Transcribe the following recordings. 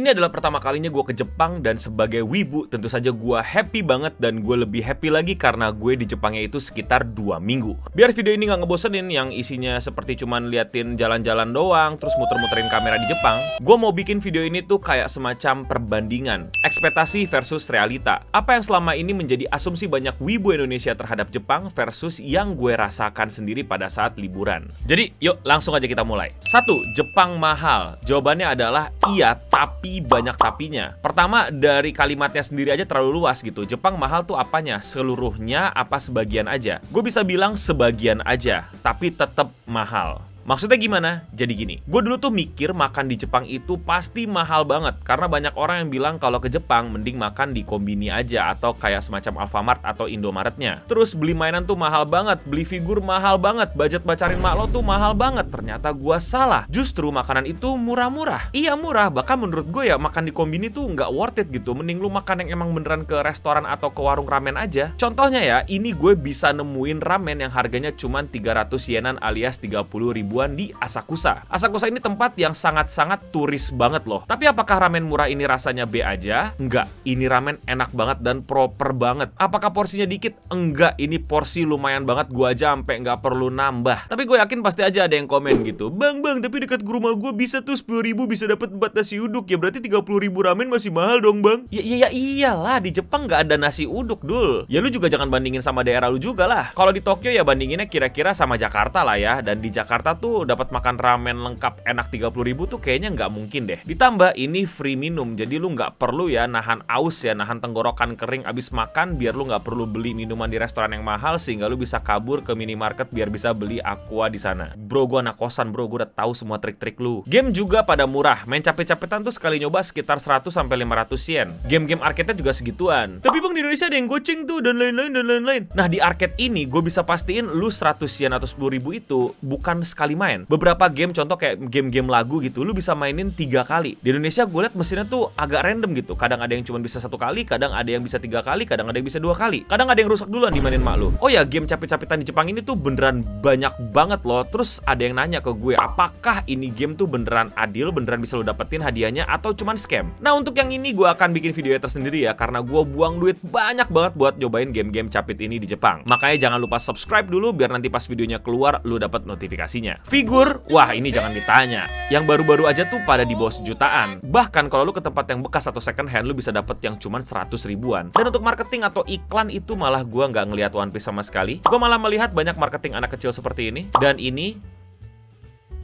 Ini adalah pertama kalinya gue ke Jepang dan sebagai wibu tentu saja gue happy banget dan gue lebih happy lagi karena gue di Jepangnya itu sekitar 2 minggu. Biar video ini nggak ngebosenin yang isinya seperti cuman liatin jalan-jalan doang terus muter-muterin kamera di Jepang, gue mau bikin video ini tuh kayak semacam perbandingan ekspektasi versus realita. Apa yang selama ini menjadi asumsi banyak wibu Indonesia terhadap Jepang versus yang gue rasakan sendiri pada saat liburan. Jadi yuk langsung aja kita mulai. 1. Jepang mahal. Jawabannya adalah iya, tapi banyak tapinya. Pertama, dari kalimatnya sendiri aja terlalu luas gitu. Jepang mahal tuh apanya? Seluruhnya apa sebagian aja? Gue bisa bilang sebagian aja, tapi tetap mahal. Maksudnya gimana? Jadi gini, gue dulu tuh mikir makan di Jepang itu pasti mahal banget karena banyak orang yang bilang kalau ke Jepang mending makan di Konbini aja atau kayak semacam Alfamart atau Indomaretnya. Terus beli mainan tuh mahal banget, beli figur mahal banget, budget pacarin mak lo tuh mahal banget. Ternyata gue salah. Justru makanan itu murah-murah. Iya murah, bahkan menurut gue ya makan di Konbini tuh nggak worth it gitu. Mending lu makan yang emang beneran ke restoran atau ke warung ramen aja. Contohnya ya, ini gue bisa nemuin ramen yang harganya cuma 300 yenan alias 30 ribuan di Asakusa. Asakusa ini tempat yang sangat-sangat turis banget loh. Tapi apakah ramen murah ini rasanya B aja? Enggak, ini ramen enak banget dan proper banget. Apakah porsinya dikit? Enggak, ini porsi lumayan banget. Gua aja sampai nggak perlu nambah. Tapi gue yakin pasti aja ada yang komen gitu. Bang, tapi dekat rumah gue bisa tuh 10 ribu bisa dapat 4 nasi uduk. Ya berarti 30 ribu ramen masih mahal dong bang. Ya iyalah, di Jepang nggak ada nasi uduk dul. Ya lu juga jangan bandingin sama daerah lu juga lah. Kalau di Tokyo ya bandinginnya kira-kira sama Jakarta lah ya. Dan di Jakarta tuh dapat makan ramen lengkap enak 30 ribu tuh kayaknya nggak mungkin deh. Ditambah ini free minum, jadi lu nggak perlu ya nahan aus ya, nahan tenggorokan kering abis makan biar lu nggak perlu beli minuman di restoran yang mahal sehingga lu bisa kabur ke minimarket biar bisa beli aqua di sana. Bro, gua anak kosan bro, gua udah tahu semua trik-trik lu. Game juga pada murah, main capek-capetan tuh sekali nyoba sekitar 100 sampai 500 yen. Game-game arcade-nya juga segituan. Tapi bang di Indonesia ada yang goceng tuh dan lain-lain. Nah di arcade ini gue bisa pastiin lu 100 yen atau 10 ribu itu bukan sekali main. Beberapa game contoh kayak game-game lagu gitu lu bisa mainin 3 kali. Di Indonesia gue liat mesinnya tuh agak random gitu. Kadang ada yang cuma bisa 1 kali, kadang ada yang bisa 3 kali, kadang ada yang bisa 2 kali. Kadang ada yang rusak duluan dimainin mak lu. Oh ya, game capek-capetan di Jepang ini tuh beneran banyak banget loh. Terus ada yang nanya ke gue, apakah ini game tuh beneran adil, beneran bisa lu dapetin hadiahnya atau cuman scam? Nah untuk yang ini gue akan bikin video tersendiri ya, karena gue buang duit banyak banget buat nyobain game-game capit ini di Jepang. Makanya jangan lupa subscribe dulu biar nanti pas videonya keluar lu dapat notifikasinya. Figur, wah ini jangan ditanya. Yang baru-baru aja tuh pada di bawah sejutaan. Bahkan kalau lu ke tempat yang bekas atau second hand lu bisa dapet yang cuman 100 ribuan. Dan untuk marketing atau iklan itu malah gua nggak ngelihat One Piece sama sekali. Gua malah melihat banyak marketing anak kecil seperti ini.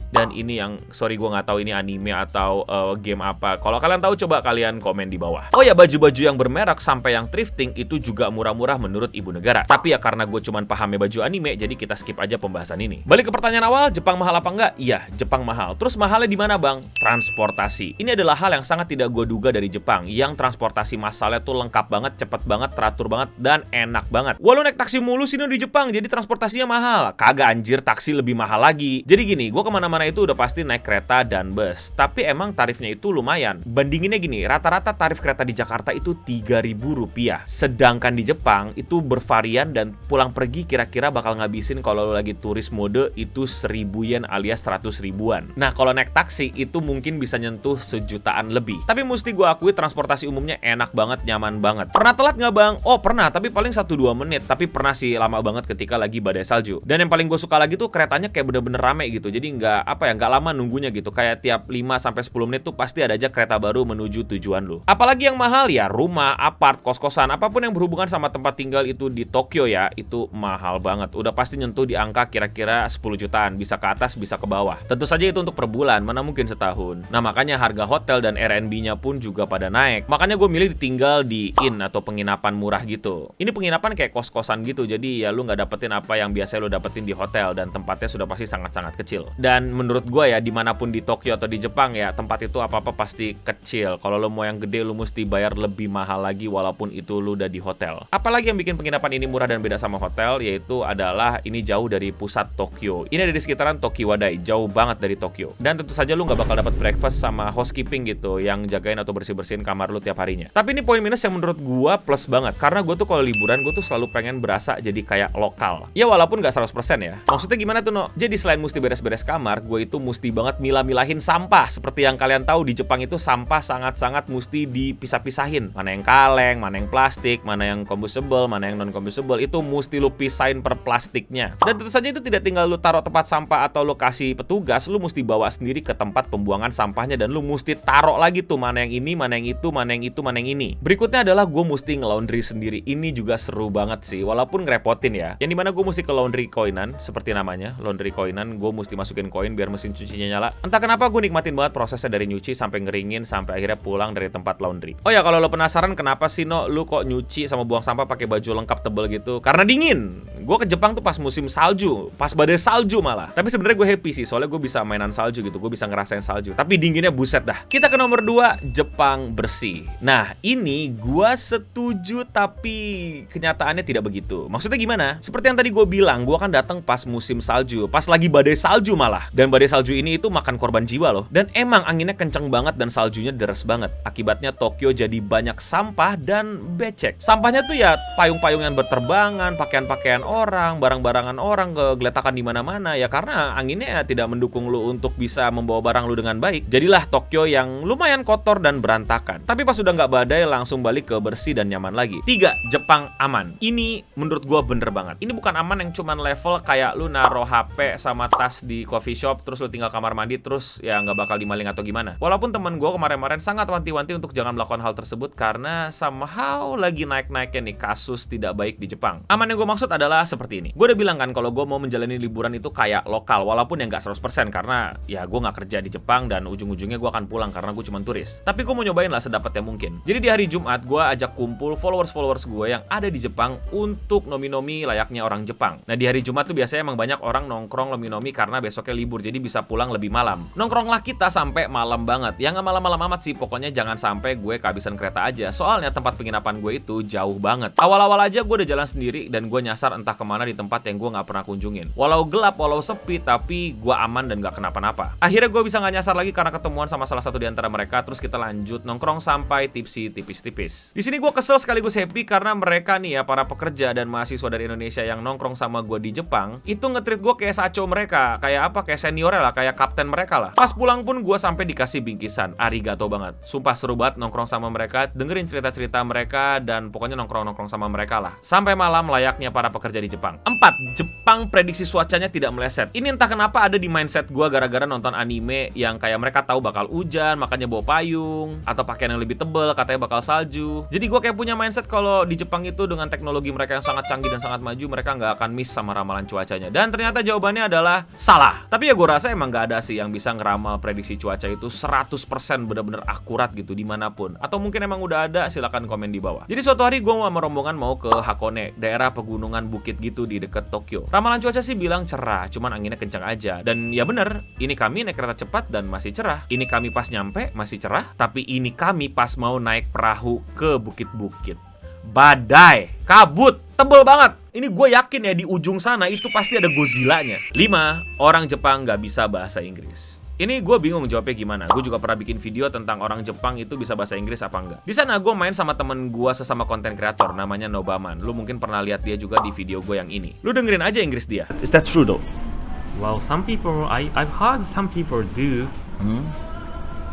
Dan ini yang, sorry gue nggak tahu ini anime atau game apa. Kalau kalian tahu coba kalian komen di bawah. Oh ya, baju-baju yang bermerek sampai yang thrifting itu juga murah-murah menurut ibu negara. Tapi ya karena gue cuman pahamnya baju anime, jadi kita skip aja pembahasan ini. Balik ke pertanyaan awal, Jepang mahal apa enggak? Iya, Jepang mahal. Terus mahalnya di mana bang? Transportasi. Ini adalah hal yang sangat tidak gue duga dari Jepang. Yang transportasi massalnya tuh lengkap banget, cepet banget, teratur banget, dan enak banget. Walau naik taksi mulu sini di Jepang, jadi transportasinya mahal. Kagak anjir, taksi lebih mahal lagi. Jadi gini, gue kemana-mana itu udah pasti naik kereta dan bus. Tapi emang tarifnya itu lumayan. Bandinginnya gini, rata-rata tarif kereta di Jakarta itu Rp3.000. Sedangkan di Jepang itu bervarian dan pulang pergi kira-kira bakal ngabisin kalau lo lagi turis mode itu 1.000 yen alias 100 ribuan. Nah kalau naik taksi itu mungkin bisa nyentuh sejutaan lebih. Tapi mesti gue akui transportasi umumnya enak banget, nyaman banget. Pernah telat nggak bang? Oh pernah, tapi paling 1-2 menit. Tapi pernah sih lama banget ketika lagi badai salju. Dan yang paling gue suka lagi tuh keretanya kayak bener-bener rame gitu. Jadi nggak lama nunggunya gitu. Kayak tiap 5-10 menit tuh pasti ada aja kereta baru menuju tujuan lu. Apalagi yang mahal ya rumah, apart, kos-kosan, apapun yang berhubungan sama tempat tinggal itu di Tokyo ya, itu mahal banget. Udah pasti nyentuh di angka kira-kira 10 jutaan. Bisa ke atas, bisa ke bawah. Tentu saja itu untuk per bulan, mana mungkin setahun. Nah makanya harga hotel dan Airbnb-nya pun juga pada naik. Makanya gue milih ditinggal di inn atau penginapan murah gitu. Ini penginapan kayak kos-kosan gitu. Jadi ya lu nggak dapetin apa yang biasa lu dapetin di hotel. Dan tempatnya sudah pasti sangat-sangat kecil. Dan menurut gue ya dimanapun di Tokyo atau di Jepang ya tempat itu apa-apa pasti kecil. Kalau lo mau yang gede lo mesti bayar lebih mahal lagi walaupun itu lo udah di hotel. Apalagi yang bikin penginapan ini murah dan beda sama hotel yaitu adalah ini jauh dari pusat Tokyo. Ini ada di sekitaran Tokiwadai, jauh banget dari Tokyo. Dan tentu saja lo nggak bakal dapat breakfast sama housekeeping gitu yang jagain atau bersih-bersihin kamar lo tiap harinya. Tapi ini poin minus yang menurut gua plus banget karena gua tuh kalau liburan gua tuh selalu pengen berasa jadi kayak lokal. Ya walaupun nggak 100% ya. Maksudnya gimana tuh no? Jadi selain mesti beres-beres kamar, gue itu mesti banget milah-milahin sampah. Seperti yang kalian tahu, di Jepang itu sampah sangat-sangat mesti dipisah-pisahin. Mana yang kaleng, mana yang plastik, mana yang combustible, mana yang non-combustible, itu mesti lu pisahin per plastiknya. Dan tentu saja itu tidak tinggal lu taruh tempat sampah atau lokasi petugas, lu mesti bawa sendiri ke tempat pembuangan sampahnya dan lu mesti taruh lagi tuh mana yang ini, mana yang itu, mana yang itu, mana yang ini. Berikutnya adalah gue mesti nge-laundry sendiri. Ini juga seru banget sih, walaupun ngerepotin ya. Yang dimana gue mesti ke laundry koinan, seperti namanya, laundry koinan. Gue mesti masukin koin biar mesin cucinya nyala. Entah kenapa gue nikmatin banget prosesnya dari nyuci sampai ngeringin sampai akhirnya pulang dari tempat laundry. Oh ya, kalau lo penasaran kenapa sih lu kok nyuci sama buang sampah pakai baju lengkap tebel gitu? Karena dingin. Gue ke Jepang tuh pas musim salju, pas badai salju malah. Tapi sebenarnya gue happy sih, soalnya gue bisa mainan salju gitu, gue bisa ngerasain salju. Tapi dinginnya buset dah. Kita ke nomor 2, Jepang bersih. Nah, ini gue setuju tapi kenyataannya tidak begitu. Maksudnya gimana? Seperti yang tadi gue bilang, gue kan datang pas musim salju, pas lagi badai salju malah. Dan badai salju ini itu makan korban jiwa loh. Dan emang anginnya kenceng banget dan saljunya deres banget. Akibatnya Tokyo jadi banyak sampah dan becek. Sampahnya tuh ya payung-payung yang berterbangan, pakaian-pakaian orang, barang-barangan orang kegeletakan di mana-mana ya, karena anginnya ya tidak mendukung lu untuk bisa membawa barang lu dengan baik. Jadilah Tokyo yang lumayan kotor dan berantakan. Tapi pas udah nggak badai langsung balik ke bersih dan nyaman lagi. 3, Jepang aman. Ini menurut gua bener banget. Ini bukan aman yang cuman level kayak lu naruh HP sama tas di coffee shop terus lu tinggal kamar mandi terus ya nggak bakal dimaling atau gimana. Walaupun temen gua kemarin-kemarin sangat wanti-wanti untuk jangan melakukan hal tersebut karena somehow lagi naik-naiknya nih kasus tidak baik di Jepang. Aman yang gue maksud adalah seperti ini. Gue udah bilang kan kalau gue mau menjalani liburan itu kayak lokal, walaupun ya nggak 100% karena ya gue nggak kerja di Jepang dan ujung-ujungnya gue akan pulang karena gue cuma turis. Tapi gue mau nyobain lah sedapatnya mungkin. Jadi di hari Jumat gue ajak kumpul followers gue yang ada di Jepang untuk nomi-nomi layaknya orang Jepang. Nah di hari Jumat tuh biasanya emang banyak orang nongkrong nomi-nomi karena besoknya libur jadi bisa pulang lebih malam. Nongkronglah kita sampai malam banget. Ya nggak malam-malam amat sih, pokoknya jangan sampai gue kehabisan kereta aja. Soalnya tempat penginapan gue itu jauh banget. Awal-awal aja gue udah jalan sendiri dan gue nyasar entah kemana di tempat yang gue nggak pernah kunjungin. Walau gelap, walau sepi, tapi gue aman dan nggak kenapa-napa. Akhirnya gue bisa nggak nyasar lagi karena ketemuan sama salah satu di antara mereka. Terus kita lanjut nongkrong sampai tipsi tipis-tipis. Di sini gue kesel sekaligus happy karena mereka nih ya, para pekerja dan mahasiswa dari Indonesia yang nongkrong sama gue di Jepang itu nge-treat gue kayak saco mereka, kayak apa, kayak seniornya lah, kayak kapten mereka lah. Pas pulang pun gue sampai dikasih bingkisan. Arigato banget. Sumpah seru banget nongkrong sama mereka, dengerin cerita-cerita mereka dan pokoknya nongkrong-nongkrong sama mereka lah. Sampai malam layaknya para pekerja di Jepang. 4, Jepang prediksi cuacanya tidak meleset. Ini entah kenapa ada di mindset gue gara-gara nonton anime yang kayak mereka tahu bakal hujan, makanya bawa payung atau pakaian yang lebih tebel, katanya bakal salju. Jadi gue kayak punya mindset kalau di Jepang itu dengan teknologi mereka yang sangat canggih dan sangat maju, mereka nggak akan miss sama ramalan cuacanya. Dan ternyata jawabannya adalah salah. Tapi ya gue rasa emang nggak ada sih yang bisa ngeramal prediksi cuaca itu 100% benar-benar akurat gitu dimanapun. Atau mungkin emang udah ada, silakan komen di bawah. Jadi suatu hari gue sama rombongan mau ke Hakone, daerah pegunungan bukit gitu di dekat Tokyo. Ramalan cuaca sih bilang cerah, cuman anginnya kencang aja. Dan ya bener, ini kami naik kereta cepat dan masih cerah. Ini kami pas nyampe masih cerah, tapi ini kami pas mau naik perahu ke bukit-bukit. Badai, kabut, tebel banget. Ini gue yakin ya di ujung sana itu pasti ada Godzilla-nya. 5, orang Jepang nggak bisa bahasa Inggris. Ini gue bingung jawabnya gimana. Gue juga pernah bikin video tentang orang Jepang itu bisa bahasa Inggris apa enggak. Di sana gue main sama temen gue sesama konten kreator namanya Nobaman. Lu mungkin pernah lihat dia juga di video gue yang ini. Lu dengerin aja Inggris dia. Is that true though? Well, some people, I've heard some people do,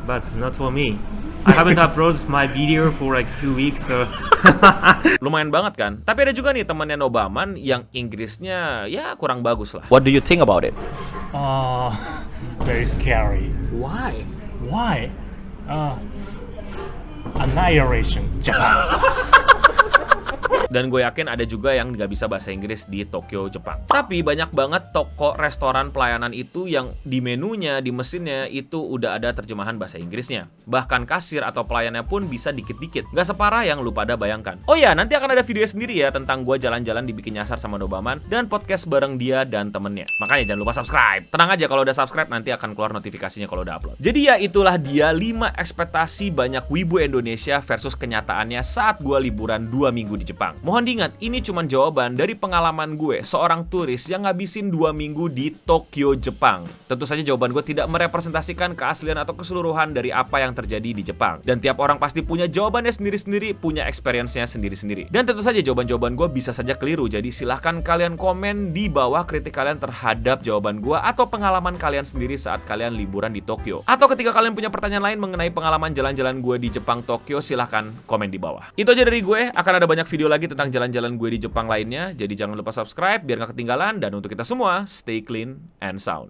but not for me. I haven't uploaded my video for like 2 weeks, so... Lumayan banget kan? Tapi ada juga nih temennya Nobaman yang Inggrisnya ya kurang bagus lah. What do you think about it? Very scary. Why? Why? Annihilation, Japan. Dan gue yakin ada juga yang nggak bisa bahasa Inggris di Tokyo, Jepang. Tapi banyak banget toko, restoran, pelayanan itu yang di menunya, di mesinnya itu udah ada terjemahan bahasa Inggrisnya. Bahkan kasir atau pelayannya pun bisa dikit-dikit. Nggak separah yang lu pada bayangkan. Oh ya, nanti akan ada video sendiri ya tentang gue jalan-jalan dibikin nyasar sama Nobaman dan podcast bareng dia dan temennya. Makanya jangan lupa subscribe. Tenang aja, kalau udah subscribe nanti akan keluar notifikasinya kalau udah upload. Jadi ya itulah dia 5 ekspektasi banyak wibu Indonesia versus kenyataannya saat gue liburan 2 minggu di Jepang. Mohon diingat, ini cuma jawaban dari pengalaman gue, seorang turis yang ngabisin 2 minggu di Tokyo, Jepang. Tentu saja jawaban gue tidak merepresentasikan keaslian atau keseluruhan dari apa yang terjadi di Jepang. Dan tiap orang pasti punya jawabannya sendiri-sendiri, punya experience-nya sendiri-sendiri. Dan tentu saja jawaban-jawaban gue bisa saja keliru, jadi silahkan kalian komen di bawah kritik kalian terhadap jawaban gue atau pengalaman kalian sendiri saat kalian liburan di Tokyo. Atau ketika kalian punya pertanyaan lain mengenai pengalaman jalan-jalan gue di Jepang, Tokyo, silahkan komen di bawah. Itu aja dari gue, akan ada banyak video lagi tentang jalan-jalan gue di Jepang lainnya, jadi jangan lupa subscribe biar gak ketinggalan, dan untuk kita semua, stay clean and sound.